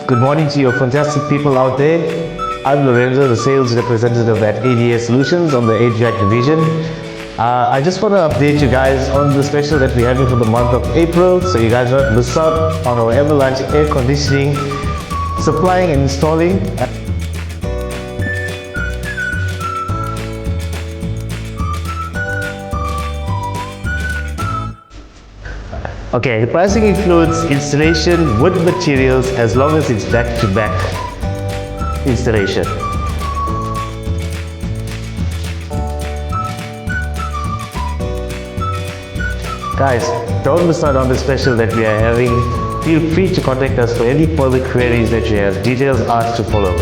Good morning to you fantastic people out there. I'm Lorenzo, the sales representative at A.D Air Solutions on the HVAC division. I just want to update you guys on the special that we're having for the month of April, so you guys don't miss out on our Avalanche air conditioning, supplying and installing. Okay, the pricing includes installation with materials as long as it's back-to-back installation. Guys, don't miss out on the special that we are having. Feel free to contact us for any further queries that you have. Details are to follow.